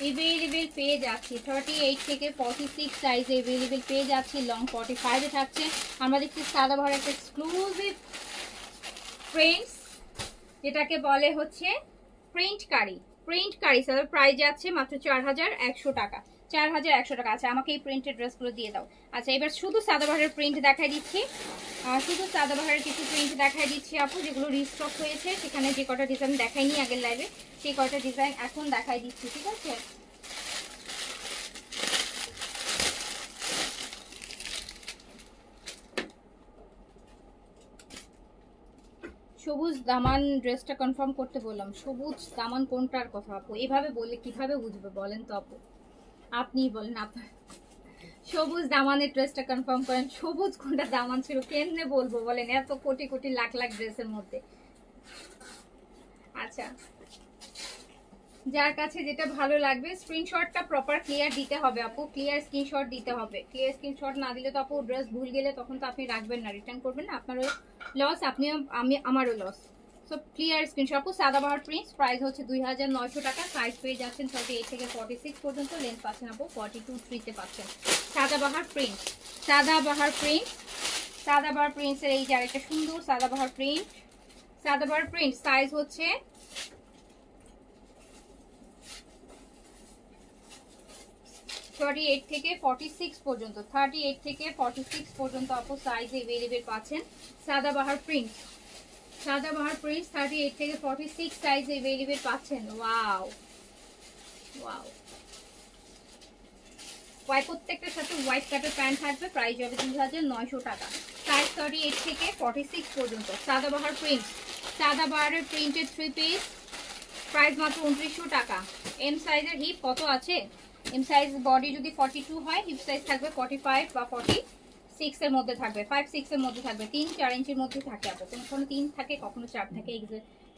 এভেলেবেল পেয়ে যাচ্ছি, 38 থেকে 46 সাইজে এভেলেবেল পেয়ে যাচ্ছি। লং 45-এ থাকছে। আমরা দেখছি সাদাবাহার একটা এক্সক্লুসিভ প্রিন্টস, যেটাকে বলে হচ্ছে প্রিন্ট কারি, প্রিন্ট কারি। স্যার প্রাইস যাচ্ছে মাত্র 4100 টাকা, 4100 টাকা। আচ্ছা আমাকে এই প্রিন্টেড ড্রেসগুলো দিয়ে দাও। আচ্ছা এবার শুধু সাদাবাহারের প্রিন্ট দেখাই দিচ্ছি, শুধু সাদাবাহারের কিছু প্রিন্ট দেখাই দিচ্ছি আপু, যেগুলো রিস্টক হয়েছে। সেখানে যে কটা ডিজাইন দেখাইনি আগের লাইভে, সেই কটা ডিজাইন এখন দেখাই দিচ্ছি, ঠিক আছে? সবুজ দামান ড্রেসটা কনফার্ম করতে বললাম, সবুজ দামান কোনটার কথা আপু? এভাবে বললে কিভাবে বুঝবে বলেন তো আপু, আপনিই বলেন। আপনার সবুজ দামানের ড্রেসটা কনফার্ম করেন, সবুজ কোনটা দামান ছিল কেমনে বলবো বলেন, এত কোটি কোটি লাখ লাখ ড্রেসের মধ্যে। আচ্ছা যার কাছে যেটা ভালো লাগবে স্ক্রিনশটটা প্রপার ক্লিয়ার দিতে হবে আপু, ক্লিয়ার স্ক্রিনশট দিতে হবে। ক্লিয়ার স্ক্রিনশট না দিলে তো আপু ড্রেস ভুল গেলে তখন তো আপনি রাখবেন না, রিটার্ন করবেন না, আপনারও লস, আপনিও আমারও লস। সো ক্লিয়ার স্ক্রিনশট আপু। সাদাবাহার প্রিন্টস প্রাইস হচ্ছে 2900 টাকা, সাইজ পেয়ে যাচ্ছেন 38 থেকে 46 পর্যন্ত, লেন্থ পাচ্ছেন আপু 42-3 পাচ্ছেন। সাদাবাহার প্রিন্ট, সাদাবাহার প্রিন্ট, সাদাবাহার প্রিন্টসের এই যে আরেকটা সুন্দর Sadabahar print, Sadabahar print size হচ্ছে 38 থেকে 46 পর্যন্ত, 38 থেকে 46 পর্যন্ত আপু সাইজ अवेलेबल পাচ্ছেন। সাদাবাহার প্রিন্ট, সাদাবাহার প্রিন্ট 38 থেকে 46 সাইজ अवेलेबल পাচ্ছেন। ওয়াও ওয়াও, হোয়াইট প্রত্যেকটার সাথে হোয়াইট কাটের প্যান্ট থাকবে, প্রাইস হবে 2900 টাকা, সাইজ 38 থেকে 46 পর্যন্ত। Sadabahar print, সাদাবাহারের printed 3 piece, price মাত্র 2900 টাকা। এম সাইজের হিপ কত আছে? এম সাইজ বডি যদি 42 হয়, হিপ সাইজ থাকবে 45 বা 46 এর মধ্যে থাকবে, 5-6 এর মধ্যে থাকবে, 3-4 ইঞ্চির মধ্যে থাকে আপু। কখনো 3 থাকে কখনো 4 থাকে,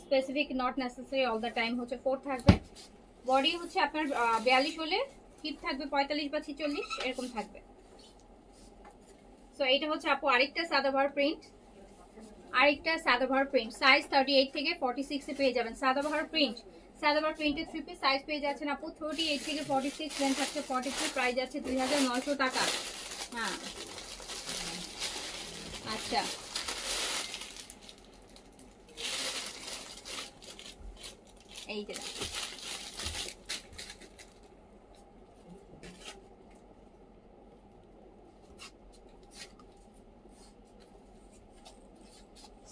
specific not necessary all the time হচ্ছে 4 থাকবে। বডি হচ্ছে আপনার 42 হলে হিপ থাকবে 45 বা 46 এরকম থাকবে। সো এটা হচ্ছে আপু আরেকটা সাদাবাহার প্রিন্ট, আরেকটা সাদাবাহার প্রিন্ট। সাইজ 38 থেকে 46 এ পেয়ে যাবেন। সাদাবাহার প্রিন্ট, সাদাবাহার প্রিন্টের 3 পিস সাইজ পেয়ে যাচ্ছেন আপু 38 থেকে 46, লেন্থ থাকছে 43, প্রাইস আছে 2900 টাকা। হ্যাঁ আচ্ছা, এই যে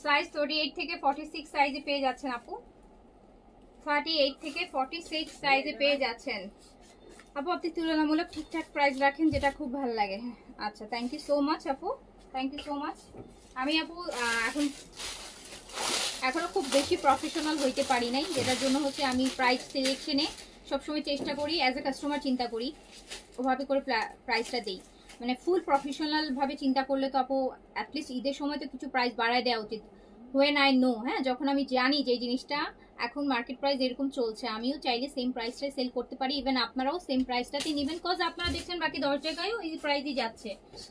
সাইজ 38 থেকে 46 সাইজে পেয়ে যাচ্ছেন আপু, 38 থেকে 46 সাইজে পেয়ে যাচ্ছেন আপু। আপনি তুলনামূলক ঠিকঠাক প্রাইস রাখেন, যেটা খুব ভালো লাগে। আচ্ছা, থ্যাংক ইউ সো মাচ আপু, থ্যাংক ইউ সো মাচ। আমি আপু এখনো খুব বেশি প্রফেশনাল হইতে পারি নাই, যেটার জন্য হচ্ছে আমি প্রাইস সিলেকশনে সবসময় চেষ্টা করি, অ্যাজ এ কাস্টমার চিন্তা করি, ওভাবে করে প্রাইসটা দিই। মানে ফুল প্রফেশনাল ভাবে চিন্তা করলে তো আপু অ্যাটলিস্ট ঈদের সময় তো কিছু প্রাইস বাড়ায় দেওয়া উচিত। হোয়েন আই নো, হ্যাঁ, যখন আমি জানি যে জিনিসটা এখন মার্কেট প্রাইস এরকম চলছে, আমিও চাইলে সেম প্রাইসটাই সেল করতে পারি, ইভেন আপনারাও সেম প্রাইসটাতেই নেবেন, কজ আপনারা দেখছেন বাকি 10 জায়গায়ও এই প্রাইসই যাচ্ছে।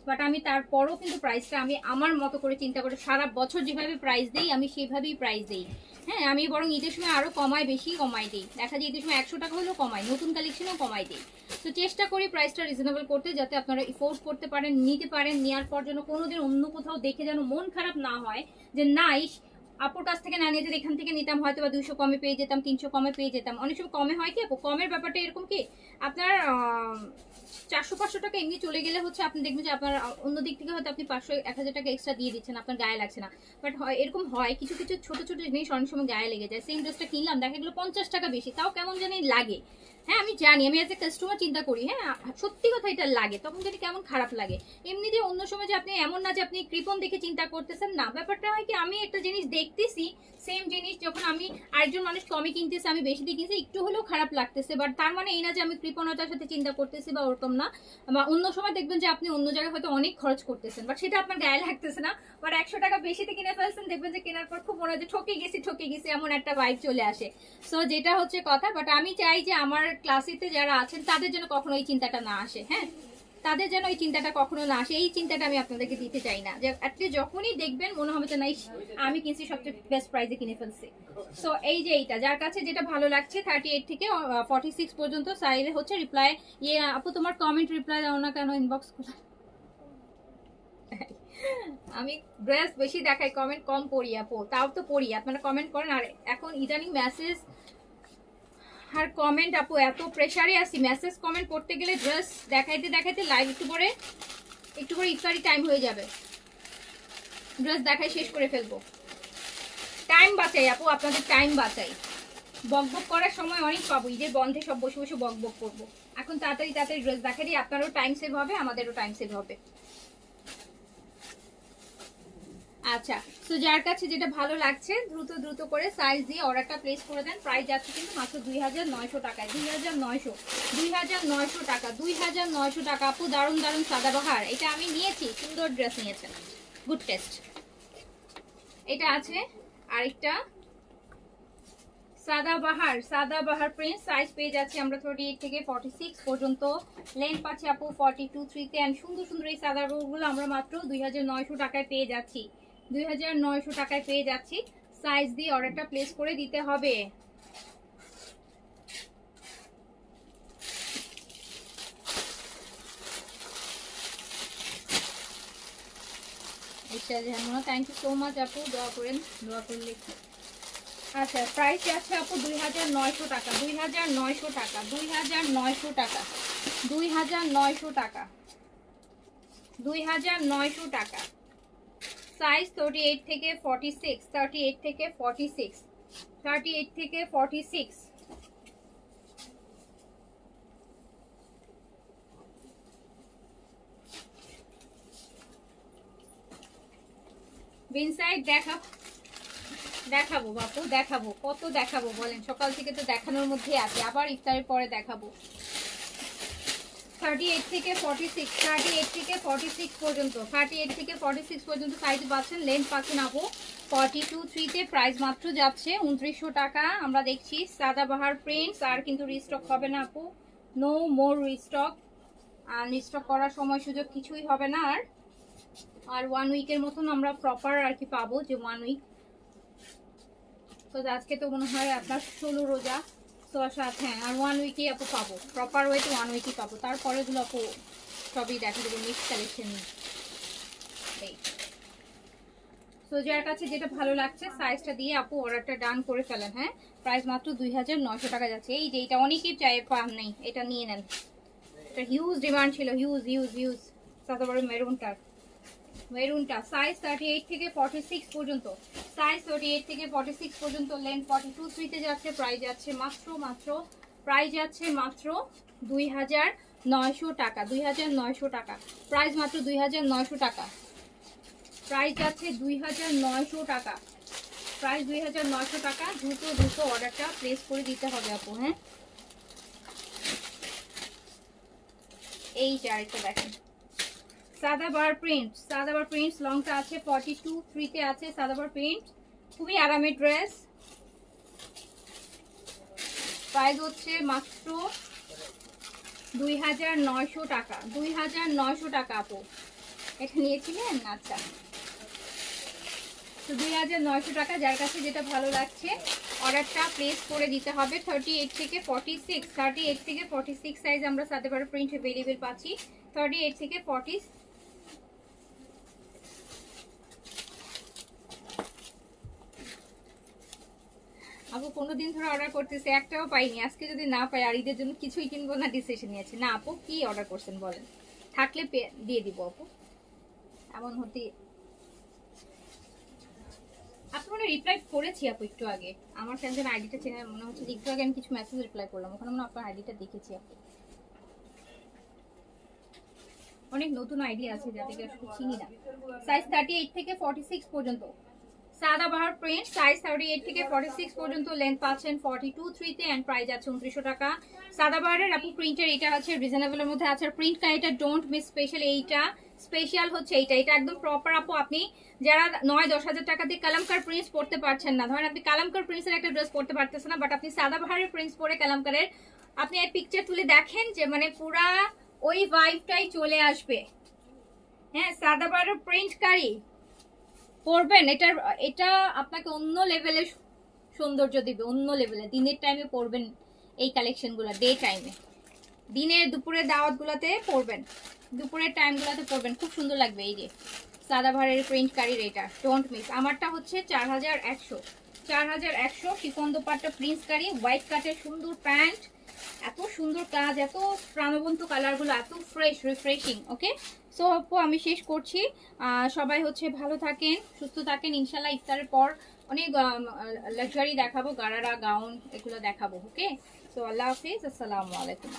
বাট আমি তারপরও কিন্তু প্রাইসটা আমি আমার মতো করে চিন্তা করে সারা বছর যেভাবে প্রাইস দিই আমি সেভাবেই প্রাইস দিই। হ্যাঁ, আমি বরং ঈদের সময় আরও কমাই, বেশি কমাই দিই। দেখা যায় ঈদের সময় 100 টাকা হলেও কমাই, নতুন কালেকশনও কমাই দিই। তো চেষ্টা করি প্রাইসটা রিজনেবল করতে, যাতে আপনারা এফোর্ড করতে পারেন, নিতে পারেন। নেওয়ার পর যেন কোনোদিন অন্য কোথাও দেখে যেন মন খারাপ না হয় যে নাই আপুর কাছ থেকে না নিয়ে যদি এখান থেকে নিতাম হয়তো বা 200 কমে পেয়ে যেতাম, 300 কমে পেয়ে যেতাম। অনেক সময় কমে হয় কি আপু, কমের ব্যাপারটা এরকম কি আপনার 400-500 টাকা এমনি চলে গেলে হচ্ছে আপনি দেখবেন যে আপনার অন্য দিক থেকে হয়তো আপনি 500-1000 টাকা এক্সট্রা দিয়ে দিচ্ছেন, আপনার গায়ে লাগছে না। বাট হয় এরকম হয় কিছু কিছু ছোট ছোট জিনিস অনেক সময় গায়ে লেগে যায়। সেম ড্রেসটা কিনলাম, দেখা গেলো 50 টাকা বেশি, তাও কেমন জানি লাগে। হ্যাঁ আমি জানি, আমি এজ এ কাস্টমার চিন্তা করি, হ্যাঁ সত্যি কথা এটা লাগে, তখন যদি কেমন খারাপ লাগে। এমনিতে অন্য সময় যে আপনি এমন না যে আপনি কৃপণ দেখে চিন্তা করতেছেন, না, ব্যাপারটা হয় কি আমি একটা জিনিস দেখতেছি, সেম জিনিস যখন আমি আরেকজন মানুষ কমে কিনতেছে আমি বেশি দিয়ে কিনছি, একটু হলেও খারাপ লাগতেছে। বাট তার মানে এই না যে আমি কৃপণতার সাথে চিন্তা করতেছি বা ওরকম না। বা অন্য সময় দেখবেন যে আপনি অন্য জায়গায় হয়তো অনেক খরচ করতেছেন, বাট সেটা আপনার গায়ে লাগতেছে না। বাট 100 টাকা বেশিতে কিনে ফেলছেন, দেখবেন যে কেনার পর খুব মনে হয় যে ঠকে গেছি এমন একটা ভাইব চলে আসে। সো যেটা হচ্ছে কথা, বাট আমি চাই যে আমার ক্লাসিতে যারা আছেন তাদের যেন কখনো এই চিন্তাটা না আসে। হ্যাঁ, তাদের যেন এই চিন্তাটা কখনো না আসে, এই চিন্তাটা আমি আপনাদেরকে দিতে চাই না, যে অ্যাটলিস্ট যখনই দেখবেন মনে হবে যে না আমি কিনছি সবচেয়ে বেস্ট প্রাইসে কিনে ফেলছি। সো এই যে এইটা যার কাছে যেটা ভালো লাগছে 38 থেকে 46 পর্যন্ত সাইজে হচ্ছে রিপ্লাই। ইয়ে আপু তোমার কমেন্ট রিপ্লাই দাও না কেন, ইনবক্স করে। আমি ড্রেস বেশি দেখাই, কমেন্ট কম পড়ি আপু, তাও তো পড়ি, আপনারা কমেন্ট করেন। আর এখন ইদানিং মেসেজ আর কমেন্ট আপু এত প্রেসারে আসি, মেসেজ কমেন্ট করতে গেলে ড্রেস দেখাইতে দেখাইতে লাইভ একটু করে ইফতারি টাইম হয়ে যাবে, ড্রেস দেখাই শেষ করে ফেলবো। টাইম বাঁচাই আপু, আপনাদের টাইম বাঁচাই। বকবক করার সময় অনেক পাবো, ঈদের বন্ধে সব বসে বসে বকবক করবো। এখন তাড়াতাড়ি ড্রেস দেখাই দিই, আপনারও টাইম সেভ হবে, আমাদেরও টাইম সেভ হবে। আচ্ছা, তো যার কাছে যেটা ভালো লাগছে দ্রুত করে সাইজ দিয়ে অর্ডারটা প্লেস করে দেন। প্রাইস যাচ্ছে কিন্তু মাত্র 2900 টাকায়, 2900 টাকা, 2900 টাকা আপু। দারুণ দারুণ সাদাবাহার, এটা আমি নিয়েছি, সুন্দর ড্রেস নিয়েছেন, গুড টেস্ট। এটা আছে আরেকটা সাদাবাহার প্রিন্ট, সাইজ পেয়ে যাচ্ছে আমরা 38 থেকে 46 পর্যন্ত, লেন্থ পাচ্ছি আপু 42, 3 এন্ড সুন্দর সুন্দর এই সাদাবাহারগুলো আমরা মাত্র 2900 টাকায় পেয়ে যাচ্ছি, 2900 টাকায় পেয়ে যাচ্ছি। সাইজ দিয়ে অর্ডারটা প্লেস করে দিতে হবে। থ্যাংক ইউ সো মাচ আপু, দোয়া করেন, দোয়া করলে। আচ্ছা, প্রাইস আছে আপু 2900 টাকা, 2900 টাকা, 2900 টাকা, 2900 টাকা, 2900 টাকা। সাইজ 38 থেকে 46, 38 থেকে 46, 38 থেকে 46। বিনসাইড দেখাবো বাপু, দেখাবো, কত দেখাবো বলেন, সকাল থেকে তো দেখানোর মধ্যে আছে, আবার ইফতারের পরে দেখাবো। 38 থেকে 46, 38 থেকে 46 পর্যন্ত, 38 থেকে 46 পর্যন্ত সাইজ পাচ্ছেন, লেন্থ পাচ্ছেন আপু 42, 3 তে প্রাইস মাত্র যাচ্ছে 2900 টাকা। আমরা দেখছি সাদাবাহার প্রিন্টস, আর কিন্তু রিস্টক হবে না আপু, নো মোর রিস্টক, আর রিস্টক করার সময় সুযোগ কিছুই হবে না। আর 1 উইকের মতন আমরা প্রপার আর কি পাবো, যে 1 উইক। তো আজকে তো মনে হয় আপনার 16 রোজা, তো হ্যাঁ, আর 1 উইকই আপু পাবো, প্রপার ওয়েতে 1 উইকই পাবো। তারপরেগুলো আপু সবই দেখা দেবো মিক্স কালেকশন। এই তো যার কাছে যেটা ভালো লাগছে সাইজটা দিয়ে আপু অর্ডারটা ডান করে ফেলেন। হ্যাঁ, প্রাইস মাত্র 2900 টাকা যাচ্ছে। এই যে এটা অনেকেই চাই, পান নেই, এটা নিয়ে নেন। এটা হিউজ ডিমান্ড ছিল, হিউজ হিউজ হিউজ। তারপরে মেরুনটা সাইজ 38 থেকে 46 পর্যন্ত, সাইজ 38 থেকে 46 পর্যন্ত, লেন্থ 42 3 তে যাচ্ছে। প্রাইস যাচ্ছে মাত্র প্রাইস যাচ্ছে মাত্র 2900 টাকা, 2900 টাকা প্রাইস, মাত্র 2900 টাকা প্রাইস যাচ্ছে 2900 টাকা প্রাইস 2900 টাকা। দ্রুত অর্ডারটা প্লেস করে দিতে হবে আপু। হ্যাঁ, এই যে আরেকটা দেখেন, সাদাবার প্রিন্টস লংটা আছে 42 3 তে আছে। সাদাবার প্রিন্ট, খুবই আরামের ড্রেস। প্রাইস হচ্ছে মাত্র 2900 টাকা, 2900 টাকা আপু। এটা নিয়েছিলেন? আচ্ছা, তো 2900 টাকা। যার কাছে যেটা ভালো লাগছে অর্ডারটা প্লেস করে দিতে হবে। 38 থেকে 46 সাইজ আমরা সাদাবার প্রিন্ট अवेलेबल পাচ্ছি। 38 থেকে 40। আপু 15 দিন ধরে অর্ডার করতেছে, একটাও পাইনি। আজকে যদি না পাই আর ঈদের জন্য কিছুই কিনবো না, ডিসিশন নিয়েছি। না আপু, কি অর্ডার করছেন বলেন, থাকলে দিয়ে দিব আপু। এমন হতে আপনি মনে রিপ্লাই করেছি আপু একটু আগে, আমার ফ্রেন্ডের আইডিটা চেনে মনে হচ্ছে। একটু আগে আমি কিছু মেসেজ রিপ্লাই করলাম, ওখানে মনে আপনার আইডিটা দেখেছি আপু। অনেক নতুন আইডি আছে যাদেরকে আসলে চিনি না। সাইজ 38 থেকে 46 পর্যন্ত, সাদাবাহার প্রিন্ট, সাইজ 38 থেকে 46 পর্যন্ত, লেন্থ পাচ্ছেন 42 3 তে, এন্ড প্রাইস আছে 2900 টাকা। সাদাবাহারের আপু প্রিন্টের এটা আছে রিজনেবলের মধ্যে আছে। প্রিন্ট এটা ডোন্ট মিস স্পেশাল, এইটা স্পেশাল হচ্ছে এইটা, এটা একদম প্রপার আপু। আপনি যারা 9-10 হাজার টাকা দিয়ে কালামকার প্রিন্টস পড়তে পারছেন না, ধরেন আপনি কালামকার প্রিন্টসের একটা ড্রেস পড়তে পারতেছেন না, বাট আপনি সাদাবাহারের প্রিন্টস পরে কালামকারের আপনি এই পিকচার তুলে দেখেন যে মানে পুরা ওই ভাইবটাই চলে আসবে। হ্যাঁ, সাদাবাহারের প্রিন্ট কারি পরবেন, এটা আপনাকে অন্য লেভেলের সৌন্দর্য দিবে, অন্য লেভেলে। দিনের টাইমে পরবেন এই কালেকশনগুলো, ডে টাইমে, দিনের দুপুরের দাওয়াতগুলোতে পরবেন, দুপুরের টাইমগুলোতে পরবেন, খুব সুন্দর লাগবে। এই যে সাদাবাহারের প্রিন্ট কারির এটা ডোন্ট মিস। আমারটা হচ্ছে 4100 শিফন দোপাট্টা প্রিন্স কারি, হোয়াইট কাটের সুন্দর প্যান্ট, এত সুন্দর কাজ, এত প্রাণবন্ত কালারগুলো, এত ফ্রেশ রিফ্রেশিং। ওকে, সো আপু আমি শেষ করছি। সবাই হচ্ছে ভালো থাকেন, সুস্থ থাকেন। ইনশাল্লাহ ইফতারের পর অনেক লাক্সারি দেখাবো, গারারা গাউন এগুলো দেখাবো। ওকে, সো আল্লাহ হাফিজ, আসসালামু আলাইকুম।